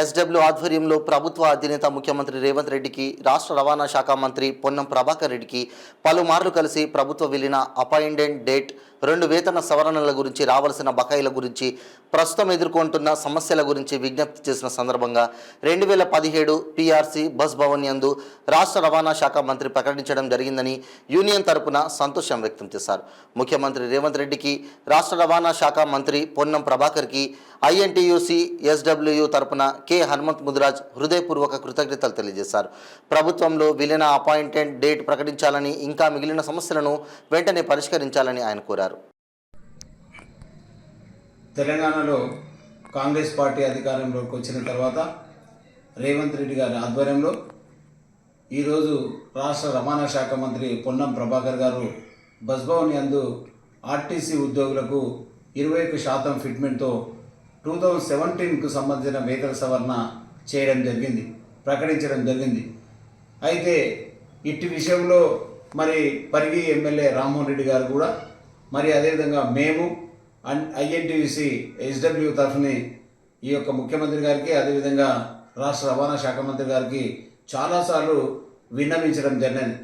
SW ఆధ్వర్యంలో ప్రభుత్వ అధినేత ముఖ్యమంత్రి రేవంత్ రెడ్డికి రాష్ట్ర రవాణా శాఖ మంత్రి పొన్నం ప్రభాకర్ రెడ్డికి పలుమార్లు కలిసి ప్రభుత్వ విలీన అపాయింట్మెంట్ డేట్ 2 వేతన సవరణల గురించి రావాల్సిన బకాయిల గురించి ప్రస్తుతం ఎదుర్కొంటున్న సమస్యల గురించి విజ్ఞప్తి చేసిన సందర్భంగా 2017 పీఆర్సీ బస్ భవన్ యందు రాష్ట్ర రవాణా శాఖ మంత్రి ప్రకటించడం జరిగిందని యూనియన్ తరపున సంతోషం వ్యక్తం చేశారు. ముఖ్యమంత్రి రేవంత్ రెడ్డికి రాష్ట్ర రవాణా శాఖ మంత్రి పొన్నం ప్రభాకర్కి ఐఎన్టీయూసీ ఎస్డబ్ల్యూ తరపున కె హనుమంత్ ముదిరాజ్ హృదయపూర్వక కృతజ్ఞతలు తెలియజేశారు. ప్రభుత్వంలో విలీన అపాయింట్మెంట్ డేట్ ప్రకటించాలని, ఇంకా మిగిలిన సమస్యలను వెంటనే పరిష్కరించాలని ఆయన కోరారు. తెలంగాణలో కాంగ్రెస్ పార్టీ అధికారంలోకి వచ్చిన తర్వాత రేవంత్ రెడ్డి గారి ఆధ్వర్యంలో ఈరోజు రాష్ట్ర రవాణా శాఖ మంత్రి పొన్నం ప్రభాకర్ గారు బస్ భవన్ యందు ఆర్టీసీ ఉద్యోగులకు 21% ఫిట్మెంట్తో 2017కు సంబంధించిన వేతన సవరణ చేయడం జరిగింది, ప్రకటించడం జరిగింది. అయితే ఇట్టి విషయంలో మరి పరిగి ఎమ్మెల్యే రామ్మోహన్ రెడ్డి గారు కూడా మరి అదేవిధంగా మేము ఐఎన్టీయూసీ ఎస్డబ్ల్యూ తరఫుని ఈ యొక్క ముఖ్యమంత్రి గారికి అదేవిధంగా రాష్ట్ర రవాణా శాఖ మంత్రి గారికి చాలాసార్లు విన్నవించడం జరిగింది.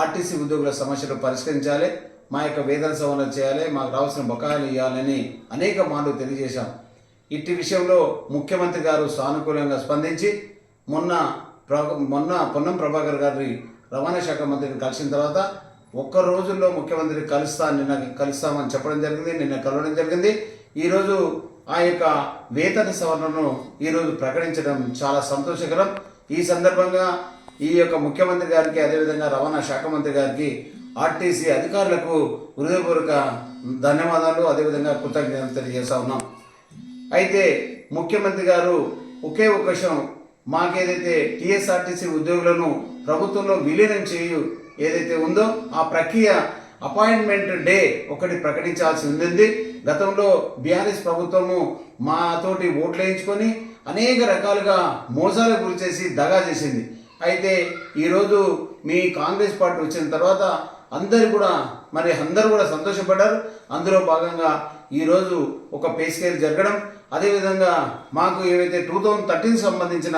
ఆర్టీసీ ఉద్యోగుల సమస్యలు పరిష్కరించాలి, మా యొక్క వేతన సవరణ చేయాలి, మాకు రావాల్సిన బకాయిలు ఇవ్వాలని అనేక మార్లు తెలియజేశాం. ఇట్టి విషయంలో ముఖ్యమంత్రి గారు సానుకూలంగా స్పందించి మొన్న పొన్నం ప్రభాకర్ గారి రవాణా శాఖ మంత్రిని కలిసిన తర్వాత ఒక్క రోజుల్లో ముఖ్యమంత్రి కలుస్తామని చెప్పడం జరిగింది, నిన్న కలవడం జరిగింది. ఈరోజు ఆ యొక్క వేతన సవరణను ఈరోజు ప్రకటించడం చాలా సంతోషకరం. ఈ సందర్భంగా ఈ యొక్క ముఖ్యమంత్రి గారికి అదేవిధంగా రవాణా శాఖ మంత్రి గారికి ఆర్టీసీ అధికారులకు హృదయపూర్వక ధన్యవాదాలు అదేవిధంగా కృతజ్ఞతలు తెలియజేస్తా ఉన్నాం. అయితే ముఖ్యమంత్రి గారు ఒకే ఒక విషయం, మాకేదైతే టీఎస్ఆర్టీసీ ఉద్యోగులను ప్రభుత్వంలో విలీనం చేయు ఏదైతే ఉందో ఆ ప్రక్రియ అపాయింట్మెంట్ డే ఒకటి ప్రకటించాల్సి ఉంది. గతంలో బీఆర్ఎస్ ప్రభుత్వము మాతోటి ఓట్లు వేయించుకొని అనేక రకాలుగా మోసాలకు గురి చేసి దగా చేసింది. అయితే ఈరోజు మీ కాంగ్రెస్ పార్టీ వచ్చిన తర్వాత అందరూ కూడా సంతోషపడ్డారు. అందులో భాగంగా ఈరోజు ఒక పే స్కేల్ జరగడం, అదేవిధంగా మాకు ఏవైతే 2013 సంబంధించిన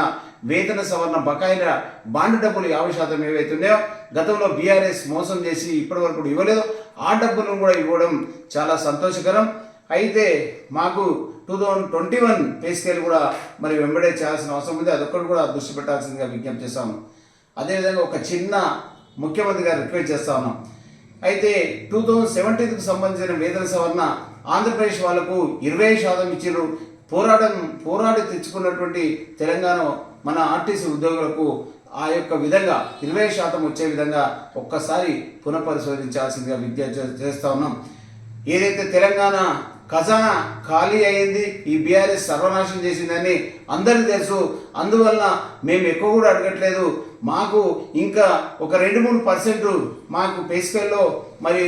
వేతన సవరణ బకాయిల బాండ్ డబ్బులు 50% ఏవైతే ఉన్నాయో గతంలో బీఆర్ఎస్ మోసం చేసి ఇప్పటి వరకు కూడా ఇవ్వలేదు, ఆ డబ్బులను కూడా ఇవ్వడం చాలా సంతోషకరం. అయితే మాకు 2021 పే స్కేల్ కూడా మరి వెంబడే చేయాల్సిన అవసరం ఉంది, అదొక్కటి కూడా దృష్టి పెట్టాల్సిందిగా విజ్ఞప్తి చేస్తాము. అదేవిధంగా ఒక చిన్న ముఖ్యమంత్రి గారు రిక్వెస్ట్ చేస్తా ఉన్నాం. అయితే 2017కు సంబంధించిన వేతన సవరణ ఆంధ్రప్రదేశ్ వాళ్లకు 20% ఇచ్చారు. పోరాడి తెచ్చుకున్నటువంటి తెలంగాణ మన ఆర్టీసీ ఉద్యోగులకు ఆ యొక్క విధంగా 20% వచ్చే విధంగా ఒక్కసారి పునఃపరిశోధించాల్సిందిగా విజ్ఞప్తి చేస్తా ఉన్నాం. ఏదైతే తెలంగాణ ఖజానా ఖాళీ అయ్యింది, ఈ బీఆర్ఎస్ సర్వనాశనం చేసిందని అందరికీ తెలుసు. అందువల్ల మేము ఎక్కువ కూడా అడగట్లేదు, మాకు ఇంకా ఒక 2-3% మాకు పే స్కేల్లో మరి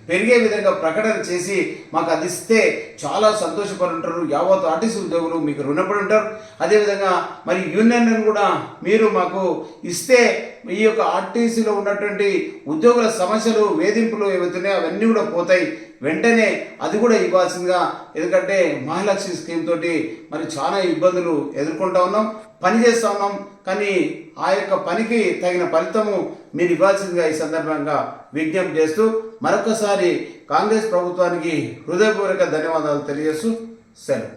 పెరిగే విధంగా ప్రకటన చేసి మాకు అది ఇస్తే చాలా సంతోషపడి ఉంటారు. యావత్ ఆర్టీసీ ఉద్యోగులు మీకు రుణపడి ఉంటారు. అదేవిధంగా మరి యూనియన్ కూడా మీరు మాకు ఇస్తే ఈ యొక్క ఆర్టీసీలో ఉన్నటువంటి ఉద్యోగుల సమస్యలు వేధింపులు ఏవైతున్నాయో అవన్నీ కూడా పోతాయి. వెంటనే అది కూడా ఇవ్వాల్సిందిగా, ఎందుకంటే మహాలక్ష్మి స్కీమ్ తోటి మరి చాలా ఇబ్బందులు ఎదుర్కొంటా ఉన్నాం, పని చేస్తూ ఉన్నాం. కానీ ఆ యొక్క పనికి తగిన ఫలితము మీరు ఇవ్వాల్సిందిగా ఈ సందర్భంగా విజ్ఞప్తి చేస్తూ మరొకసారి కాంగ్రెస్ ప్రభుత్వానికి హృదయపూర్వక ధన్యవాదాలు తెలియజేస్తూ సెలవు.